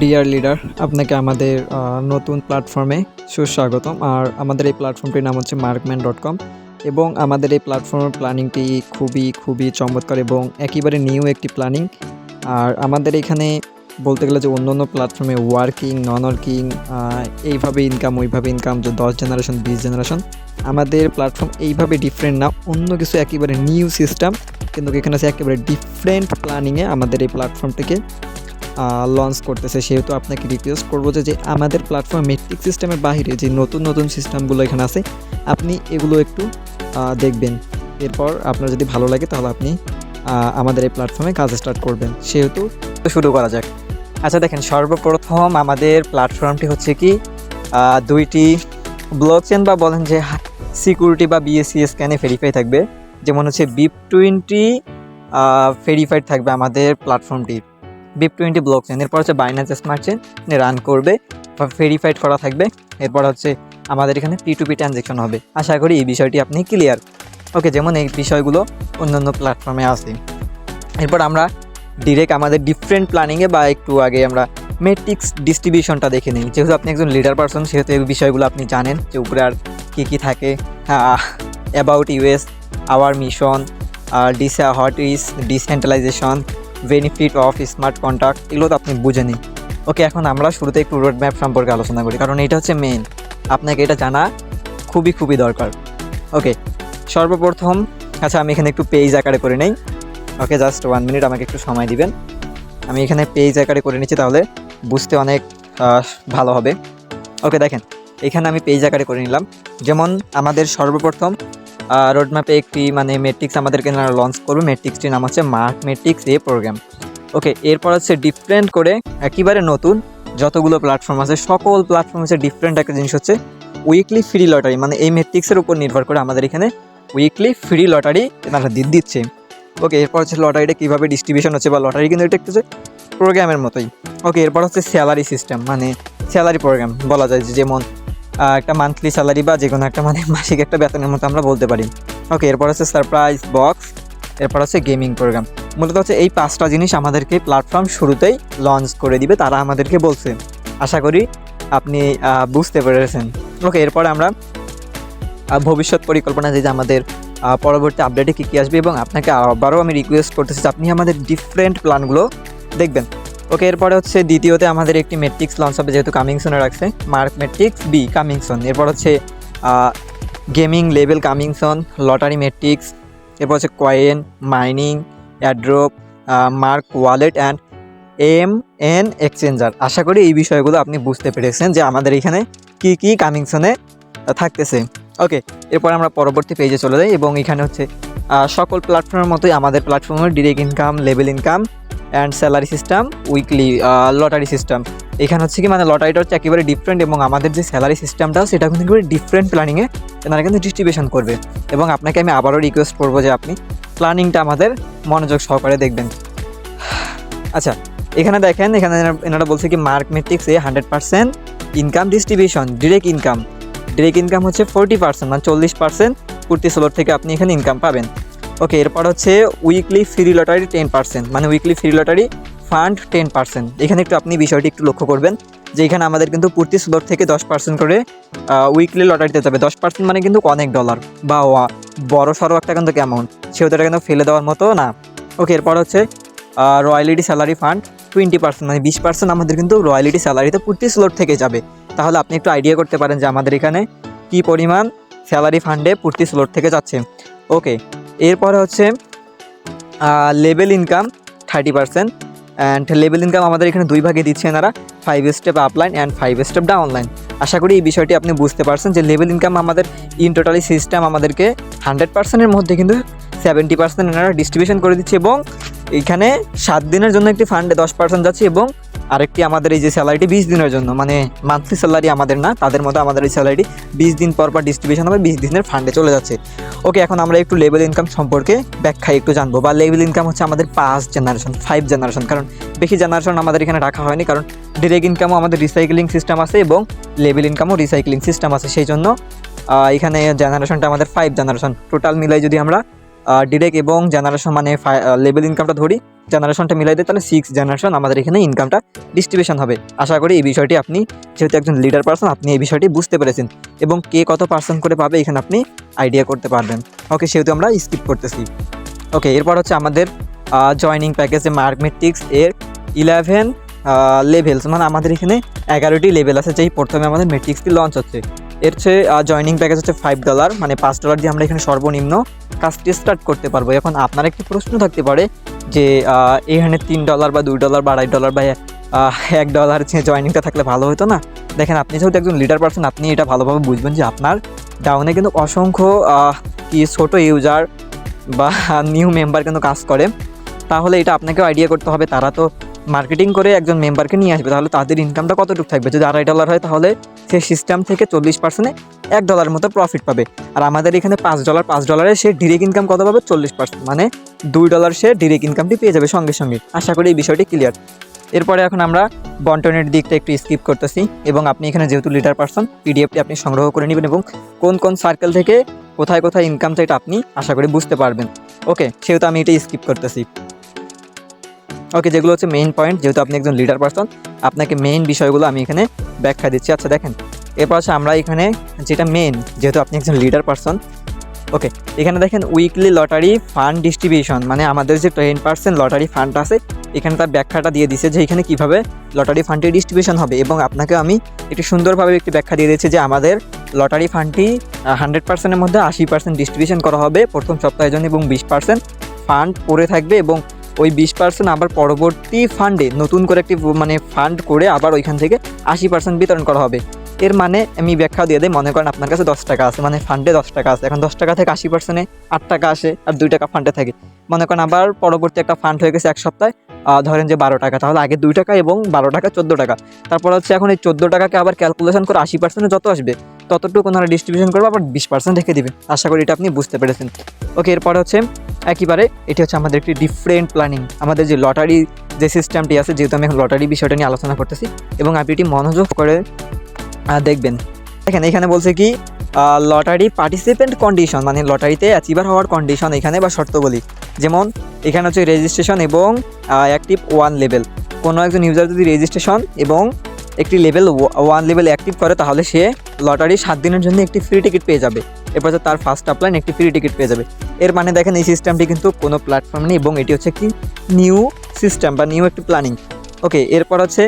Deer leader, আপনাকে আমাদের নতুন প্ল্যাটফর্মে সুস্বাগতম। আর আমাদের এই প্ল্যাটফর্মটির নাম হচ্ছে markman.com এবং আমাদের এই প্ল্যাটফর্মের প্ল্যানিংটি খুবই চমৎকার এবং একেবারে নিউ একটি প্ল্যানিং। আর আমাদের এখানে বলতে গেলে যে অন্য প্ল্যাটফর্মে ওয়ার্কিং, নন ওয়ার্কিং, এইভাবে ইনকাম, ওইভাবে ইনকাম, যে 10 জেনারেশন 20 জেনারেশন, আমাদের প্ল্যাটফর্ম এইভাবে ডিফারেন্ট না, অন্য কিছু একেবারে নিউ সিস্টেম, কিন্তু এখানে আছে একেবারে ডিফারেন্ট প্ল্যানিংয়ে আমাদের এই প্ল্যাটফর্মটিকে লঞ্চ করতেছে। সেহেতু আপনাকে রিকোয়েস্ট করবো যে আমাদের প্ল্যাটফর্ম মেট্রিক সিস্টেমের বাইরে যে নতুন সিস্টেমগুলো এখানে আছে, আপনি এগুলো একটু দেখবেন। এরপর আপনার যদি ভালো লাগে তাহলে আপনি আমাদের এই প্ল্যাটফর্মে কাজ স্টার্ট করবেন। সেহেতু শুরু করা যাক। আচ্ছা দেখেন, সর্বপ্রথম আমাদের প্ল্যাটফর্মটি হচ্ছে কি দুইটি ব্লকচেন বা বলেন যে সিকিউরিটি বা বিএসসি স্ক্যানে ভেরিফাই থাকবে। যেমন হচ্ছে BIP20 ভেরিফাইড থাকবে আমাদের প্ল্যাটফর্মটি, BIP20 ব্লকচেন। এরপর হচ্ছে বাইন্যান্স স্মার্ট চেইন রান করবে, ভেরিফাইড করা থাকবে। এরপর হচ্ছে আমাদের এখানে P2P ট্রানজ্যাকশন হবে। আশা করি এই বিষয়টি আপনি ক্লিয়ার। ওকে, যেমন এই বিষয়গুলো অন্যান্য প্ল্যাটফর্মে আছে। এরপর আমরা ডিরেক্ট আমাদের ডিফারেন্ট প্ল্যানিংয়ে বা একটু আগে আমরা মেট্রিক্স ডিস্ট্রিবিউশনটা দেখে নিই। যেহেতু আপনি একজন লিডার পারসন, সেহেতু এই বিষয়গুলো আপনি জানেন যে উপরে আর কী থাকে। About us, our mission, what is decentralization, benefit of smart contract, এগুলো তো আপনি বুঝে নিন। ওকে, এখন আমরা শুরুতে একটু রোড ম্যাপ সম্পর্কে আলোচনা করি, কারণ এটা হচ্ছে মেইন, আপনাকে এটা জানা খুবই দরকার। ওকে, সর্বপ্রথম আচ্ছা আমি এখানে একটু পেজ আকারে করে নেই। ওকে, জাস্ট 1 মিনিট আমাকে একটু সময় দিবেন। আমি এখানে পেজ আকারে করে নিচ্ছি, তাহলে বুঝতে অনেক ভালো হবে। ওকে দেখেন, এখানে আমি পেজ আকারে করে নিলাম। যেমন আমাদের সর্বপ্রথম রোডম্যাপে একটি মেট্রিক্স আমাদেরকে লঞ্চ করবে। মেট্রিক্সটির নাম হচ্ছে মার্ক মেট্রিক্স এ প্রোগ্রাম। ওকে, এরপর হচ্ছে ডিফারেন্ট করে একেবারে নতুন যতগুলো প্ল্যাটফর্ম আছে, সকল প্ল্যাটফর্ম হচ্ছে ডিফারেন্ট একটা জিনিস হচ্ছে উইকলি ফ্রি লটারি। এই মেট্রিক্সের উপর নির্ভর করে আমাদের এখানে উইকলি ফ্রি লটারি তারা দিচ্ছে। ওকে, এরপর হচ্ছে লটারিটা কীভাবে ডিস্ট্রিবিউশন হচ্ছে, বা লটারি কিন্তু এটা একটু প্রোগ্রামের মতোই। ওকে, এরপর হচ্ছে স্যালারি সিস্টেম, স্যালারি প্রোগ্রাম বলা যায়, যেমন একটা মান্থলি স্যালারি বা যে কোনো একটা মাসিক একটা বেতনের মতো আমরা বলতে পারি। ওকে, এরপর হচ্ছে সারপ্রাইজ বক্স, এরপর হচ্ছে গেমিং প্রোগ্রাম। মূলত হচ্ছে এই 5টা জিনিস আমাদেরকে প্ল্যাটফর্ম শুরুতেই লঞ্চ করে দিবে, তারা আমাদেরকে বলছে। আশা করি আপনি বুঝতে পেরেছেন। ওকে, এরপর আমরা ভবিষ্যৎ পরিকল্পনা যে আমাদের পরবর্তী আপডেটে কী আসবে, এবং আপনাকে আবারও আমি রিকোয়েস্ট করতেছি যে আপনি আমাদের ডিফারেন্ট প্ল্যানগুলো দেখবেন। ওকে, এরপরে হচ্ছে দ্বিতীয়তে আমাদের একটি মেট্রিক্স লঞ্চ হবে, যেহেতু কামিংসনে রাখছে, মার্ক মেট্রিক্স বি কামিংসন। এরপর হচ্ছে gaming level commission, lottery matrix, এরপর হচ্ছে coin mining, airdrop, Mark wallet and MN exchanger. আশা করি এই বিষয়গুলো আপনি বুঝতে পেরেছেন যে আমাদের এখানে কি কামিংসনে থাকতেছে। ওকে, এরপর আমরা পরবর্তী পেজে চলে যাই, এবং এখানে হচ্ছে সকল প্ল্যাটফর্মের মতোই আমাদের প্ল্যাটফর্মের direct income, level income and salary system, weekly lottery system. এখানে হচ্ছে কি লটারিটা হচ্ছে একেবারে ডিফারেন্ট, এবং আমাদের যে স্যালারি সিস্টেমটা সেটা কিন্তু একেবারে ডিফারেন্ট প্ল্যানিংয়ে এনারা কিন্তু ডিস্ট্রিবিউশন করবে। এবং আপনাকে আমি আবারও রিকোয়েস্ট করবো যে আপনি প্ল্যানিংটা আমাদের মনোযোগ সহকারে দেখবেন। আচ্ছা, এখানে দেখেন, এখানে এনারা বলছে কি মার্ক মেট্রিক্সে 100% ইনকাম ডিস্ট্রিবিউশন, ডিরেক্ট ইনকাম হচ্ছে 40%, 40% প্রতি স্লট থেকে আপনি এখানে ইনকাম পাবেন। ওকে, এরপর হচ্ছে weekly free lottery 10%, weekly free lottery fund 10%। এখানে একটু আপনি বিষয়টি একটু লক্ষ্য করবেন যে এখানে আমাদের কিন্তু প্রতি স্লট থেকে 10% করে উইকলি লটারিতে যাবে। 10% কিন্তু অনেক ডলার বা বড় সড়ো একটা কিন্তু অ্যামাউন্ট, সেহেতু এটা কিন্তু ফেলে দেওয়ার মতো না। ওকে, এরপর হচ্ছে রয়্যালিটি স্যালারি ফান্ড 20%, 20% আমাদের কিন্তু রয়্যালিটি স্যালারিতে প্রতি স্লট থেকে যাবে। তাহলে আপনি একটু আইডিয়া করতে পারেন যে আমাদের এখানে কি পরিমাণ স্যালারি ফান্ডে প্রতি স্লট থেকে যাচ্ছে। ওকে, এরপরে হচ্ছে level income 30%, and level income আমাদের এখানে 2 ভাগে দিচ্ছে এনারা, 5 step upline and 5 step downline. আশা করি এই বিষয়টি আপনি বুঝতে পারছেন যে লেভেল ইনকাম আমাদের ইন টোটালি সিস্টেম আমাদেরকে 100%-এর মধ্যে কিন্তু 70% এনারা ডিস্ট্রিবিউশন করে দিচ্ছে, এবং এইখানে 7 দিনের জন্য একটি ফান্ডে 10% যাচ্ছে, এবং আরেকটি আমাদের এই যে স্যালারিটি 20 দিনের জন্য, মান্থলি স্যালারি আমাদের না, তাদের মতো আমাদের এই স্যালারিটি 20 দিন পর ডিস্ট্রিবিউশন হবে, 20 দিনের ফান্ডে চলে যাচ্ছে। ওকে, এখন আমরা একটু লেভেল ইনকাম সম্পর্কে ব্যাখ্যায় একটু জানবো, বা লেভেল ইনকাম হচ্ছে আমাদের 5 জেনারেশন, কারণ বেশি জেনারেশন আমাদের এখানে রাখা হয়নি, কারণ ডিরেক্ট ইনকামও আমাদের রিসাইক্লিং সিস্টেম আছে এবং লেভেল ইনকামও রিসাইক্লিং সিস্টেম আছে, সেই জন্য এখানে জেনারেশনটা আমাদের 5 জেনারেশন। টোটাল মিলাই যদি আমরা ডিরেক্ট এবং জেনারেশন মানে লেভেল ইনকামটা ধরি, জেনারেশনটা মিলাই দিই, তাহলে 6 জেনারেশন আমাদের এখানে ইনকামটা ডিস্ট্রিবিউশন হবে। আশা করি এই বিষয়টি আপনি যেহেতু একজন লিডার পারসন, আপনি এই বিষয়টি বুঝতে পেরেছেন এবং কে কত পার্সেন্ট করে পাবে এখানে আপনি আইডিয়া করতে পারবেন। ওকে, সেহেতু আমরা স্কিপ করতেছি। ওকে, এরপর হচ্ছে আমাদের জয়নিং প্যাকেজে মার্কমেট্রিক্স এর 11 লেভেলস, মানে আমাদের এখানে 11টি লেভেল আছে, যেই প্রথমে আমাদের মেট্রিক্সটি লঞ্চ হচ্ছে। এর চেয়ে জয়নিং প্যাকেজ হচ্ছে $5, মানে $5 দিয়ে আমরা এখানে সর্বনিম্ন কাজটি স্টার্ট করতে পারবো। এখন আপনার একটি প্রশ্ন থাকতে পারে যে এখানে $3 বা $2 বা $2.5 বা $1 যে জয়নিংটা থাকলে ভালো হতো না? দেখেন, আপনি যেহেতু একজন লিডার পারসন, আপনি এটা ভালোভাবে বুঝবেন যে আপনার ডাউনে কিন্তু অসংখ্য কি ছোটো ইউজার বা নিউ মেম্বার কিন্তু কাজ করে। তাহলে এটা আপনাকেও আইডিয়া করতে হবে, তারা তো মার্কেটিং করে একজন মেম্বারকে নিয়ে আসবে, তাহলে তাদের ইনকামটা কতটুকু থাকবে। যদি $2.5 হয় তাহলে সে সিস্টেম থেকে 40%-এ $1 মতো প্রফিট পাবে। আর আমাদের এখানে $5 সে ডিরেক্ট ইনকাম কত পাবে? 40%, মানে $2 সে ডিরেক্ট ইনকামটি পেয়ে যাবে সঙ্গে সঙ্গে। আশা করি এই বিষয়টি ক্লিয়ার। এরপরে এখন আমরা বন্টনের দিকটা একটু স্কিপ করতেছি এবং আপনি এখানে যেহেতু লিডার পারসন, পিডিএফটি আপনি সংগ্রহ করে নেবেন এবং কোন কোন সার্কেল থেকে কোথায় কোথায় ইনকাম চাই এটা আপনি আশা করি বুঝতে পারবেন। ওকে, সেহেতু আমি এটা স্কিপ করতেছি। ওকে, যেগুলো হচ্ছে মেইন পয়েন্ট, যেহেতু আপনি একজন লিডার পারসন, আপনাকে মেইন বিষয়গুলো আমি এখানে ব্যাখ্যা দিচ্ছি। আচ্ছা দেখেন, এরপর হচ্ছে আমরা এখানে যেটা মেইন, যেহেতু আপনি একজন লিডার পারসন, ওকে, এখানে দেখেন উইকলি লটারি ফান্ড ডিস্ট্রিবিউশন, মানে আমাদের যে 10% লটারি ফান্ড আছে, এখানে তার ব্যাখ্যাটা দিয়ে দিছে যে এখানে কীভাবে লটারি ফান্ডটি ডিস্ট্রিবিউশন হবে। এবং আপনাকে আমি একটি সুন্দরভাবে একটি ব্যাখ্যা দিয়ে দিয়েছি যে আমাদের লটারি ফান্ডটি 100%-এর মধ্যে 80% ডিস্ট্রিবিউশন করা হবে প্রথম সপ্তাহের জন্য এবং 20% ফান্ড পড়ে থাকবে এবং ওই 20% আবার পরবর্তী ফান্ডে নতুন করে একটি মানে ফান্ড করে আবার ওইখান থেকে 80% বিতরণ করা হবে। এর মানে আমি ব্যাখ্যা দিয়ে দিই, মনে করেন আপনার কাছে $10 আছে, মানে ফান্ডে $10 আছে, এখন $10 থেকে 80%-এ $8 আসে আর $2 ফান্ডে থাকে। মনে করেন আবার পরবর্তী একটা ফান্ড হয়ে গেছে এক সপ্তাহে, ধরেন যে $12, তাহলে আগে $2 এবং $12 $14। তারপর হচ্ছে এখন এই $14কে আবার ক্যালকুলেশন করে 80%-এ যত আসবে ততটুকু ওনারা ডিস্ট্রিবিউশন করবে, আবার 20% রেখে দিবে। আশা করি এটা আপনি বুঝতে পেরেছেন। ওকে, এরপরে হচ্ছে একেবারে এটি হচ্ছে আমাদের একটি ডিফারেন্ট প্ল্যানিং। আমাদের যে লটারি যে সিস্টেমটি আছে, যেহেতু আমি এখন লটারি বিষয়টা নিয়ে আলোচনা করতেছি এবং আপনি এটি মনোযোগ করে দেখবেন। দেখেন, এখানে বলছে কি লটারি পার্টিসিপেন্ট কন্ডিশন, মানে লটারিতে অ্যাচিভার হওয়ার কন্ডিশন এখানে বা শর্ত বলি। যেমন এখানে হচ্ছে রেজিস্ট্রেশন এবং অ্যাক্টিভ 1 লেভেল। কোনো একজন ইউজার যদি রেজিস্ট্রেশন এবং একটি লেভেল 1 লেভেল অ্যাক্টিভ করে তাহলে সে লটারি 7 দিনের জন্য একটি ফ্রি টিকিট পেয়ে যাবে। এরপর তার ফার্স্ট আপলাইন একটি ফ্রি টিকিট পেয়ে যাবে। এর মানে দেখেন, এই সিস্টেমটি কিন্তু কোনো প্ল্যাটফর্ম নেই এবং এটি হচ্ছে একটি নিউ সিস্টেম বা নিউ একটি প্ল্যানিং। ওকে, এরপর হচ্ছে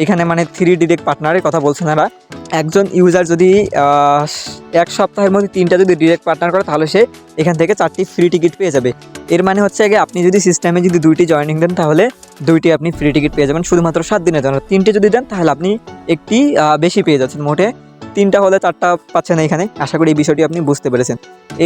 এখানে মানে 3 ডিরেক্ট পার্টনারের কথা বলছেন এরা। একজন ইউজার যদি 1 সপ্তাহের মধ্যে 3টা যদি ডিরেক্ট পার্টনার করে তাহলে সে এখান থেকে 4টি ফ্রি টিকিট পেয়ে যাবে। এর মানে হচ্ছে আগে আপনি যদি সিস্টেমে যদি 2টি জয়েনিং দেন তাহলে 2টি আপনি ফ্রি টিকিট পেয়ে যাবেন শুধুমাত্র 7 দিনের জন্য। 3টে যদি দেন তাহলে আপনি একটি বেশি পেয়ে যাচ্ছেন, মোটে 3টা হলে 4টা পাচ্ছেন এখানে। আশা করি এই বিষয়টি আপনি বুঝতে পেরেছেন।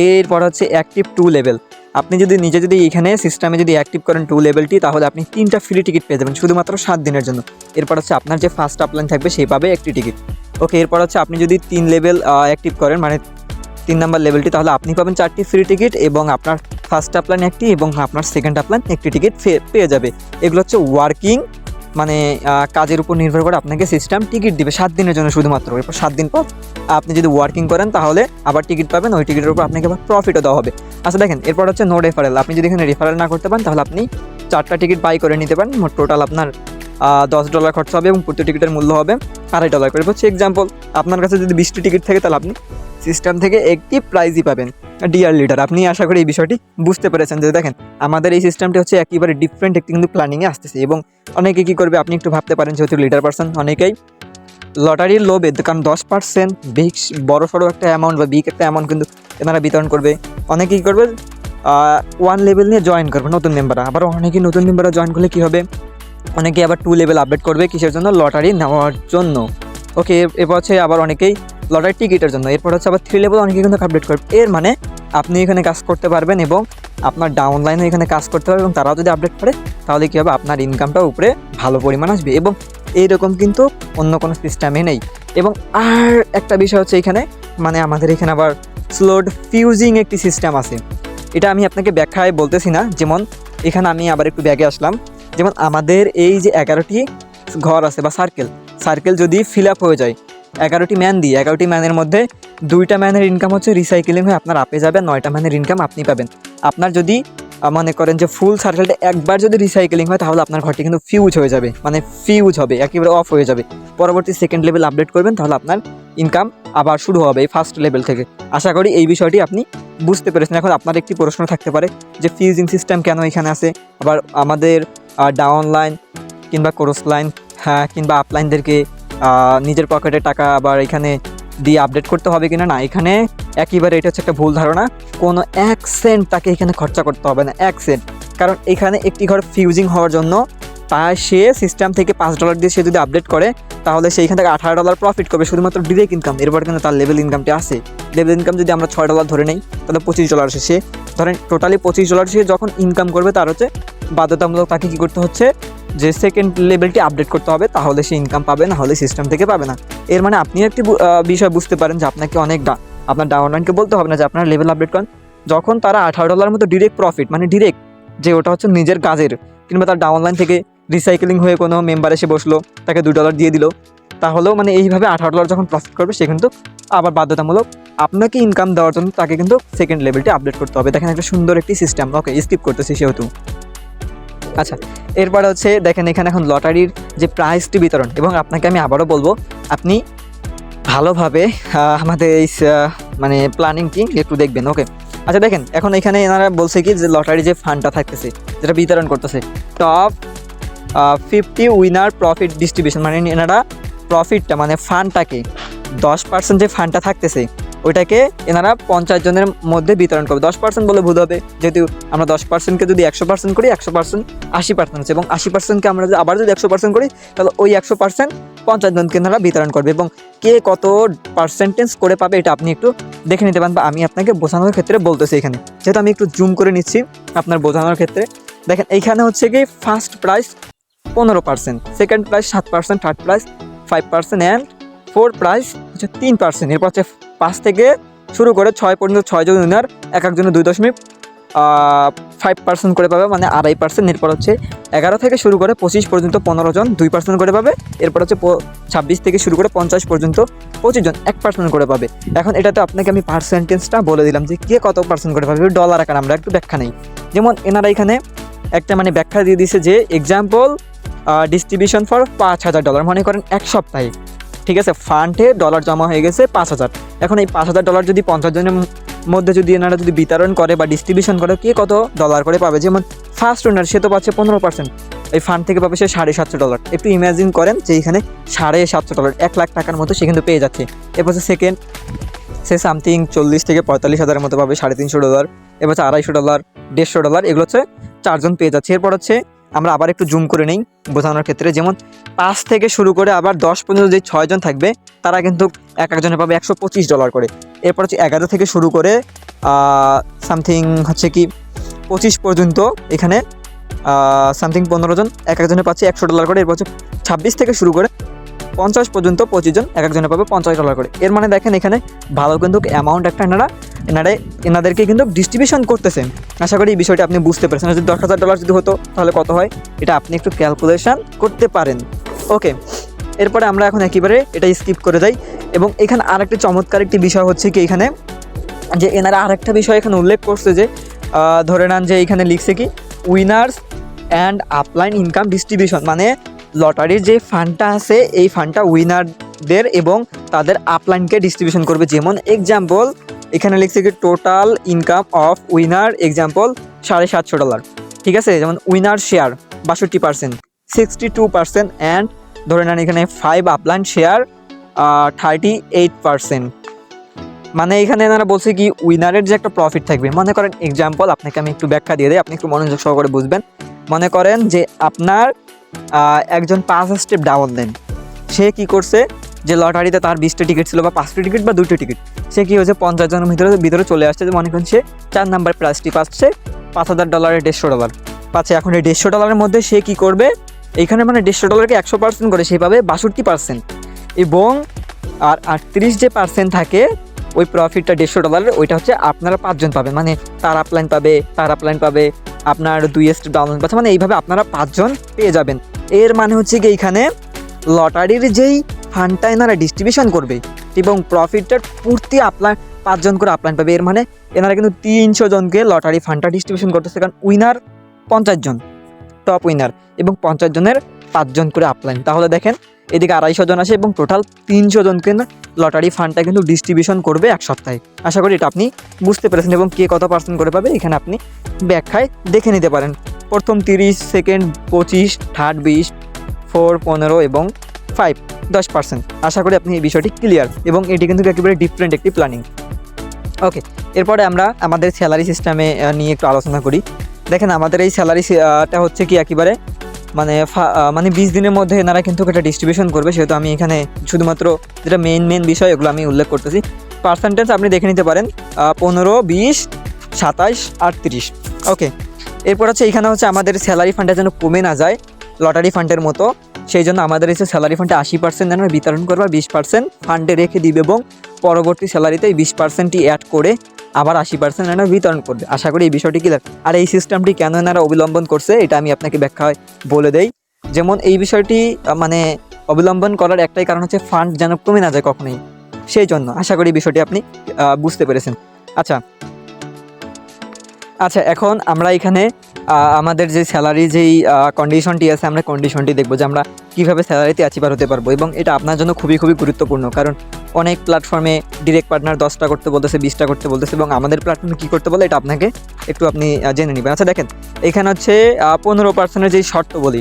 এরপর হচ্ছে অ্যাক্টিভ 2 লেভেল। আপনি যদি নিজে যদি এখানে সিস্টেমে যদি অ্যাক্টিভ করেন 2 লেভেলটি তাহলে আপনি 3টা ফ্রি টিকিট পেয়ে যাবেন শুধুমাত্র 7 দিনের জন্য। এরপর হচ্ছে আপনার যে ফার্স্ট আপলাইন থাকবে সেই পাবে একটি টিকিট। ওকে, এরপর হচ্ছে আপনি যদি 3 লেভেল অ্যাক্টিভ করেন, মানে 3 নাম্বার লেভেলটি, তাহলে আপনি পাবেন 4টি ফ্রি টিকিট এবং আপনার ফার্স্ট আপলাইন একটি এবং আপনার সেকেন্ড আপলাইন একটি টিকিট পেয়ে যাবে। এগুলো হচ্ছে ওয়ার্কিং, মানে কাজের উপর নির্ভর করে আপনাকে সিস্টেম টিকিট দিবে 7 দিনের জন্য শুধুমাত্র। এরপর 7 দিন পর আপনি যদি ওয়ার্কিং করেন তাহলে আবার টিকিট পাবেন, ওই টিকিটের উপর আপনাকে আবার প্রফিটও দেওয়া হবে। আচ্ছা দেখেন, এরপর হচ্ছে নো রেফারেল। আপনি যদি এখানে রেফারেল না করতে পারেন তাহলে আপনি 4টা টিকিট বাই করে নিতে পারেন। মোট টোটাল আপনার $10 খরচ হবে এবং প্রতি টিকিটের মূল্য হবে $2.5 করে। হচ্ছে এক্সাম্পল, আপনার কাছে যদি 20টি টিকিট থাকে তাহলে আপনি সিস্টেম থেকে একটি প্রাইজই পাবেন। ডিয়ার লিডার, আপনি আশা করি এই বিষয়টি বুঝতে পেরেছেন যে দেখেন আমাদের এই সিস্টেমটি হচ্ছে একেবারে ডিফারেন্ট একটি কিন্তু প্ল্যানিংয়ে আসতেছে। এবং অনেকে কী করবে আপনি একটু ভাবতে পারেন, যেহেতু লিডার পারসন অনেকেই লটারির লোভে, কারণ 10% বিগ বড় সড়ো একটা অ্যামাউন্ট বা বিগ একটা অ্যামাউন্ট কিন্তু এনারা বিতরণ করবে। অনেকে কী করবে 1 লেভেল নিয়ে জয়েন করবে নতুন মেম্বাররা। আবার অনেকেই নতুন মেম্বাররা জয়েন করলে কী হবে, অনেকেই আবার 2 লেভেল আপডেট করবে কিসের জন্য? লটারি নেওয়ার জন্য। ওকে, এরপর হচ্ছে আবার অনেকেই লটারি টিকিটের জন্য। এরপর হচ্ছে আবার 3 লেভেল অনেকেই কিন্তু আপডেট করবে। এর মানে আপনি এখানে কাজ করতে পারবেন এবং আপনার ডাউনলাইনও এখানে কাজ করতে পারবে এবং তারাও যদি আপডেট করে তাহলে কী হবে, আপনার ইনকামটাও উপরে ভালো পরিমাণ আসবে। এবং এইরকম কিন্তু অন্য কোনো সিস্টেমে নেই। এবং আর একটা বিষয় হচ্ছে এখানে, মানে আমাদের এখানে আবার স্লোড ফিউজিং একটি সিস্টেম আছে। এটা আমি আপনাকে ব্যাখ্যায় বলতেছি না। যেমন এখানে আমি আবার একটু ব্যাগে আসলাম। যেমন আমাদের এই যে 11টি ঘর আছে বা সার্কেল যদি ফিল আপ হয়ে যায় 11টি ম্যান দিয়ে, 11টি ম্যানের মধ্যে 2টা ম্যানের ইনকাম হচ্ছে রিসাইকেলিং হয়ে আপনার আপে যাবে, 9টা ম্যানের ইনকাম আপনি পাবেন। আপনার যদি মনে করেন যে ফুল সার্কেলটা একবার যদি রিসাইকেলিং হয় তাহলে আপনার ঘরটি কিন্তু ফিউজ হয়ে যাবে, মানে ফিউজ হবে, একেবারে অফ হয়ে যাবে। পরবর্তী সেকেন্ড লেভেল আপডেট করবেন তাহলে আপনার ইনকাম আবার শুরু হবে এই ফার্স্ট লেভেল থেকে। আশা করি এই বিষয়টি আপনি বুঝতে পেরেছেন। এখন আপনার একটি প্রশ্ন থাকতে পারে যে ফিউজিং সিস্টেম কেন এখানে আছে, আবার আমাদের ডাউন লাইন কিংবা ক্রস লাইন কিংবা আপলাইনদেরকে নিজের পকেটে টাকা আবার এখানে দিয়ে আপডেট করতে হবে কিনা। না, এখানে একেবারে এটা হচ্ছে একটা ভুল ধারণা। কোনো 1 সেন্ট তাকে এখানে খরচা করতে হবে না, 1 সেন্ট। কারণ এখানে একটি ঘর ফিউজিং হওয়ার জন্য সে সিস্টেম থেকে $5 দিয়ে সে যদি আপডেট করে তাহলে সেইখান থেকে $18 প্রফিট করবে শুধুমাত্র ডিরেক্ট ইনকাম। এরপর কিন্তু তার লেভেল ইনকামটি আসে। লেভেল ইনকাম যদি আমরা $6 ধরে নেই তাহলে $25 আসে। সে ধরেন টোটালি $25 সে যখন ইনকাম করবে তার হচ্ছে বাধ্যতামূলক তাকে কী করতে হচ্ছে, যে সেকেন্ড লেভেলটি আপডেট করতে হবে, তাহলে সে ইনকাম পাবে, না হলে সিস্টেম থেকে পাবে না। এর মানে আপনি একটি বিষয় বুঝতে পারেন যে আপনাকে আপনার ডাউনলাইনকে বলতে হবে না যে আপনার লেভেল আপডেট করেন। যখন তারা $18 মতো ডিরেক্ট প্রফিট, মানে ডিরেক্ট যে ওটা হচ্ছে নিজের কাজের, কিংবা তার ডাউনলাইন থেকে রিসাইকেলিং হয়ে কোনো মেম্বার এসে বসলো, তাকে $2 দিয়ে দিল, তাহলেও মানে এইভাবে $18 যখন প্রফিট করবে সে কিন্তু আবার বাধ্যতামূলক আপনাকে ইনকাম দেওয়ার জন্য তাকে কিন্তু সেকেন্ড লেভেলটি আপডেট করতে হবে। দেখেন একটা সুন্দর একটি সিস্টেম। ওকে, স্কিপ করতেছি সেহেতু। আচ্ছা, এরপরে হচ্ছে দেখেন এখানে এখন লটারির যে প্রাইজটি বিতরণ, এবং আপনাকে আমি আবারও বলবো আপনি ভালোভাবে আমাদের এই মানে প্ল্যানিংটি একটু দেখবেন। ওকে, আচ্ছা দেখেন এখন এখানে এনারা বলছে কি যে লটারি যে ফান্ডটা থাকতেছে যেটা বিতরণ করতেছে, টপ 50 উইনার প্রফিট ডিস্ট্রিবিউশন, মানে এনারা প্রফিটটা মানে ফান্ডটাকে 10% যে ফান্ডটা থাকতেছে ওইটাকে এনারা 50 জনের মধ্যে বিতরণ করবে। 10% বলে ভুল হবে, যেহেতু আমরা 10%কে যদি 100% করি, 100% 80% হচ্ছে, এবং 80%কে আমরা আবার যদি 100% করি তাহলে ওই 100% 50 জনকে এনারা বিতরণ করবে। এবং কে কত পার্সেন্টেজ করে পাবে এটা আপনি একটু দেখে নিতে পারেন, বা আমি আপনাকে বোঝানোর ক্ষেত্রে বলতেছি এখানে, যেহেতু আমি একটু জুম করে নিচ্ছি আপনার বোঝানোর ক্ষেত্রে। দেখেন এইখানে হচ্ছে কি first price 15%, second prize 7%, third price 5% and fourth price হচ্ছে 3%। এরপর হচ্ছে 5 থেকে শুরু করে 6 পর্যন্ত 6 জন উইনার, এক একজনে 2.5% করে পাবে, মানে 2.5%। এরপর হচ্ছে 11 থেকে শুরু করে 25 পর্যন্ত 15 জন 2% করে পাবে। এরপর হচ্ছে 26 থেকে শুরু করে 50 পর্যন্ত 25 জন 1% করে পাবে। এখন এটাতে আপনাকে আমি পার্সেন্টেজটা বলে দিলাম যে কে কত পার্সেন্ট করে পাবে ডলার আকার। আমরা একটু ব্যাখ্যা নেই, যেমন এনারা এখানে একটা মানে ব্যাখ্যা দিয়ে দিয়েছে যে এক্সাম্পল ডিস্ট্রিবিউশন ফর $5,000, মনে করেন এক সপ্তাহে, ঠিক আছে, ফান্ডে ডলার জমা হয়ে গেছে 5,000। এখন এই $5,000 যদি 50 জনের মধ্যে যদি এনারা যদি বিতরণ করে বা ডিস্ট্রিবিউশন করে, কে কত ডলার করে পাবে। যেমন ফার্স্ট ওনার সে তো পাচ্ছে 15%, এই ফান্ড থেকে পাবে সে $750। একটু ইমাজিন করেন যে এখানে $750, 1 লাখ টাকার মতো সে কিন্তু পেয়ে যাচ্ছে। এরপর সেকেন্ড সে সামথিং 40 থেকে 45 হাজারের মতো পাবে, $350। এবার হচ্ছে $250, $150, এগুলো হচ্ছে 4 জন পেয়ে যাচ্ছে। এরপর হচ্ছে আমরা আবার একটু জুম করে নেই বোঝানোর ক্ষেত্রে, যেমন 5 থেকে শুরু করে আবার 10 পর্যন্ত যে 6 জন থাকবে তারা কিন্তু এক একজনে পাবে $125 করে। এরপর হচ্ছে 11 থেকে শুরু করে সামথিং হচ্ছে কি 25 পর্যন্ত এখানে সামথিং 15 জন এক একজনে পাচ্ছে $100 করে। এরপর হচ্ছে 26 থেকে শুরু করে 50 পর্যন্ত 25 জন এক একজনে পাবে $50 করে। এর মানে দেখেন এখানে ভালো কিন্তু অ্যামাউন্ট একটা এনাদেরকে কিন্তু ডিস্ট্রিবিউশন করতেছেন। আশা করি এই বিষয়টা আপনি বুঝতে পেরেছেন। যদি $10,000 যদি হতো তাহলে কত হয় এটা আপনি একটু ক্যালকুলেশন করতে পারেন। ওকে, এরপরে আমরা এখন একেবারে এটা স্কিপ করে যাই। এবং এখানে আরেকটি চমৎকার একটি বিষয় হচ্ছে কি এখানে যে এনারা আরেকটা বিষয় এখানে উল্লেখ করছে যে ধরে নেন যে এখানে লিখছে কি winners and upline income distribution, মানে লটারির যে ফান্ডটা আছে এই ফান্ডটা উইনারদের এবং তাদের আপলাইনকে ডিস্ট্রিবিউশন করবে। যেমন এক্সাম্পল এখানে লিখছে কি total income of winner example $750, ঠিক আছে। যেমন উইনার শেয়ার 62%, 62% অ্যান্ড ধরে নেন এখানে 5 আপলাইন শেয়ার 38%। মানে এখানে এনারা বলছে কি উইনারের যে একটা প্রফিট থাকবে, মনে করেন এক্সাম্পল আপনাকে আমি একটু ব্যাখ্যা দিয়ে দিই, আপনি একটু মনোযোগ সহকারে বুঝবেন। মনে করেন যে আপনার একজন 5 স্টেপ ডাউন দেন, সে কি করছে যে লটারিতে তার 20টা টিকিট ছিল বা 5টা টিকিট বা 2টা টিকিট, সে কি হয়েছে 50 জনের ভিতরে চলে আসছে। যে মনে করেন সে 4 নাম্বার প্রাইসটি পাচ্ছে $5,000 $150 পাচ্ছে। এখন এই $150 মধ্যে সে কি করবে, এইখানে মানে $150কে 100% করে সে পাবে 62%, এবং আর 38 যে পার্সেন্ট থাকে ওই প্রফিটটা $150 ওইটা হচ্ছে আপনারা 5 জন পাবেন, মানে তার আপলাইন পাবে আপনার 2 স্টেপ ডাউনলাইন পাচ্ছে, মানে এইভাবে আপনারা 5 জন পেয়ে যাবেন। এর মানে হচ্ছে কি এইখানে লটারির যেই ফান্ডটা এনারা ডিস্ট্রিবিউশন করবে এবং প্রফিটটার পূর্তি আপলাইন 5 জন করে আপলাইন পাবে। এর মানে এনারা কিন্তু 300 জনকে লটারি ফান্ডটা ডিস্ট্রিবিউশন করতেছে, কারণ উইনার 50 জন, টপ উইনার, এবং 50 জনের 5 জন করে আপলাইন। তাহলে দেখেন এদিকে 250 জন আসে এবং টোটাল 300 জনকে লটারি ফান্ডটা কিন্তু ডিস্ট্রিবিউশন করবে এক সপ্তাহে। আশা করি এটা আপনি বুঝতে পেরেছেন এবং কে কত পার্সেন্ট করে পাবে এখানে আপনি ব্যাখ্যায় দেখে নিতে পারেন। প্রথম 30, সেকেন্ড 25, থার্ড 20, 4, 15 এবং 5, 10%। আশা করি আপনি এই বিষয়টি ক্লিয়ার এবং এটি কিন্তু একেবারে ডিফারেন্ট একটি প্ল্যানিং। ওকে, এরপরে আমরা আমাদের স্যালারি সিস্টেমে নিয়ে একটু আলোচনা করি। দেখেন আমাদের এই স্যালারিটা হচ্ছে কি একেবারে মানে 20 দিনের মধ্যে এনারা কিন্তু এটা ডিস্ট্রিবিউশন করবে, সেহেতু আমি এখানে শুধুমাত্র যেটা মেন বিষয় এগুলো আমি উল্লেখ করতেছি। পার্সেন্টেজ আপনি দেখে নিতে পারেন 15, 20, 27, 38। ওকে, এরপর হচ্ছে এখানে হচ্ছে আমাদের স্যালারি ফান্ডটা যেন কমে না যায় লটারি ফান্ডের মতো, সেই জন্য আমাদের এসে স্যালারি ফান্ডে 80% যেন বিতরণ করবে, 20% ফান্ডে রেখে দিবে এবং পরবর্তী স্যালারিতে এই 20%ই অ্যাড করে আবার 80% এনারা বিতরণ করবে। আশা করি এই বিষয়টি ক্লিয়ার। আর এই সিস্টেমটি কেন এনারা অবলম্বন করছে এটা আমি আপনাকে ব্যাখ্যায় বলে দেই। যেমন এই বিষয়টি মানে অবলম্বন করার একটাই কারণ হচ্ছে ফান্ড যেন কমে না যায় কখনোই, সেই জন্য। আশা করি এই বিষয়টি আপনি বুঝতে পেরেছেন। আচ্ছা, এখন আমরা এখানে আমাদের যে স্যালারি যেই কন্ডিশনটি আছে, আমরা কন্ডিশনটি দেখব যে আমরা কীভাবে স্যালারিতে অ্যাচিভার হতে পারবো, এবং এটা আপনার জন্য খুবই গুরুত্বপূর্ণ। কারণ অনেক প্ল্যাটফর্মে ডিরেক্ট পার্টনার 10টা করতে বলতেছে, 20টা করতে বলতেছে, এবং আমাদের প্ল্যাটফর্মে কী করতে বলে এটা আপনাকে একটু আপনি জেনে নেবেন। আচ্ছা দেখেন, এখানে হচ্ছে 15%-এর যেই শর্ত বলি,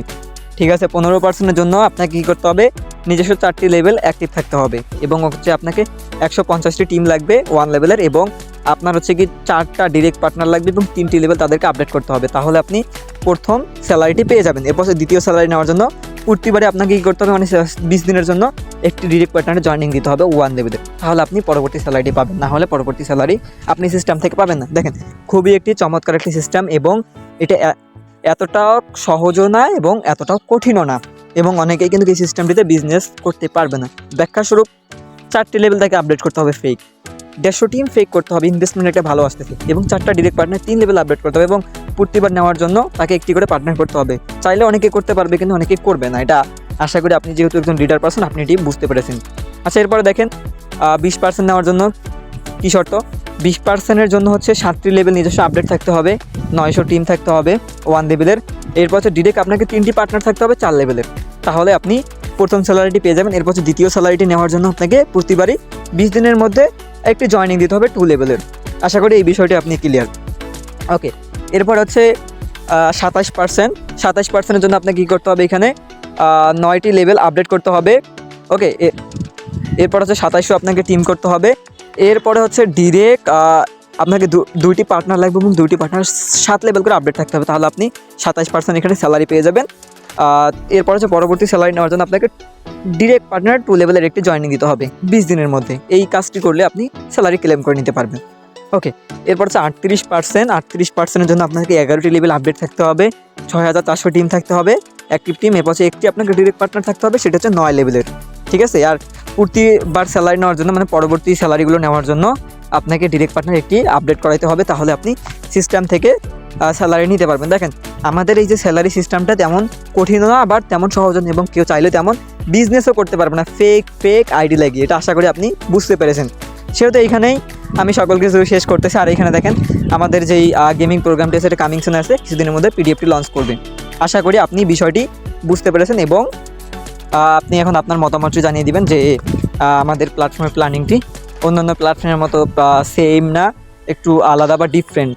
ঠিক আছে, 15%-এর জন্য আপনাকে কী করতে হবে, নিজস্ব 4টি লেভেল অ্যাক্টিভ থাকতে হবে, এবং হচ্ছে আপনাকে 150টি টিম লাগবে 1 লেভেলের, এবং আপনার হচ্ছে কি 4টা ডিরেক্ট পার্টনার লাগবে এবং 3টি লেভেল তাদেরকে আপডেট করতে হবে। তাহলে আপনি প্রথম স্যালারিটি পেয়ে যাবেন। এরপর দ্বিতীয় স্যালারি নেওয়ার জন্য প্রতিবারে আপনাকে কী করতে হবে, মানে 20 দিনের জন্য একটি ডিরেক্ট পার্টনারে জয়েনিং দিতে হবে 1 লেভেলে। তাহলে আপনি পরবর্তী স্যালারিটি পাবেন, না হলে পরবর্তী স্যালারি আপনি সিস্টেম থেকে পাবেন না। দেখেন খুবই একটি চমৎকার একটি সিস্টেম, এবং এটা এতটাও সহজও না এবং এতটাও কঠিনও না, এবং অনেকেই কিন্তু এই সিস্টেমটিতে বিজনেস করতে পারবে না। ব্যাখ্যাস্বরূপ 4টি লেভেল থেকে আপডেট করতে হবে ফেক, 150 টিম ফেক করতে হবে, ইনভেস্টমেন্ট একটা ভালো আসতেছে, এবং 4টা ডিরেক্ট পার্টনার 3 লেভেল আপডেট করতে হবে, এবং প্রতিবার নেওয়ার জন্য তাকে একটি করে পার্টনার করতে হবে। চাইলে অনেকে করতে পারবে কিন্তু অনেকেই করবে না। এটা আশা করি আপনি যেহেতু একজন লিডার পারসন আপনি এটি বুঝতে পেরেছেন। আচ্ছা, এরপরে দেখেন 20% নেওয়ার জন্য কী শর্ত, 20%-এর জন্য হচ্ছে 7টি লেভেল নিজস্ব আপডেট থাকতে হবে, 900 টিম থাকতে হবে 1 লেভেলের, এরপর হচ্ছে ডিরেক্ট আপনাকে 3টি পার্টনার থাকতে হবে 4 লেভেলের। তাহলে আপনি প্রথম স্যালারিটি পেয়ে যাবেন। এরপর হচ্ছে দ্বিতীয় স্যালারিটি নেওয়ার জন্য আপনাকে প্রতিবারই 20 দিনের মধ্যে একটি জয়েনিং দিতে হবে 2 লেভেলের। আশা করি এই বিষয়টি আপনি ক্লিয়ার। ওকে, এরপর হচ্ছে 27%-এর জন্য আপনাকে কী করতে হবে, এখানে 9টি লেভেল আপডেট করতে হবে। ওকে, এরপর হচ্ছে 2700 আপনাকে টিম করতে হবে। এরপরে হচ্ছে ডিরেক্ট আপনাকে 2টি পার্টনার লাগবে এবং 2টি পার্টনার 7 লেভেল করে আপডেট থাকতে হবে। তাহলে আপনি 27% এখানে স্যালারি পেয়ে যাবেন। এরপর হচ্ছে পরবর্তী স্যালারি নেওয়ার জন্য আপনাকে ডিরেক্ট পার্টনার 2 লেভেলের একটি জয়েনিং দিতে হবে 20 দিনের মধ্যে। এই কাজটি করলে আপনি স্যালারি ক্লেম করে নিতে পারবেন। ওকে, এরপর হচ্ছে 38%-এর জন্য আপনাকে 11টি লেভেল আপডেট থাকতে হবে, 6400 টিম থাকতে হবে অ্যাক্টিভ টিম, এরপর হচ্ছে একটি আপনাকে ডিরেক্ট পার্টনার থাকতে হবে, সেটা হচ্ছে 9 লেভেলের। ঠিক আছে, আর প্রতিবার স্যালারি নেওয়ার জন্য মানে পরবর্তী স্যালারিগুলো নেওয়ার জন্য আপনাকে ডিরেক্ট পার্টনার একটি আপডেট করাইতে হবে, তাহলে আপনি সিস্টেম থেকে স্যালারি নিতে পারবেন। দেখেন আমাদের এই যে স্যালারি সিস্টেমটা তেমন কঠিন না, আবার তেমন সহজ না, এবং কেউ চাইলে তেমন বিজনেসও করতে পারবে না ফেক আইডি লাগিয়ে। এটা আশা করি আপনি বুঝতে পেরেছেন। সেহেতু এইখানেই আমি সকল কিছু শেষ করতেছি। আর এখানে দেখেন আমাদের যেই গেমিং প্রোগ্রামটি আছে, এটা কামিং সুন আছে, কিছুদিনের মধ্যে পিডিএফটি লঞ্চ করবে। আশা করি আপনি বিষয়টি বুঝতে পেরেছেন, এবং আপনি এখন আপনার মতামতটি জানিয়ে দিবেন যে আমাদের প্ল্যাটফর্মের প্ল্যানিংটি অন্যান্য প্ল্যাটফর্মের মতো সেম না, একটু আলাদা বা ডিফারেন্ট।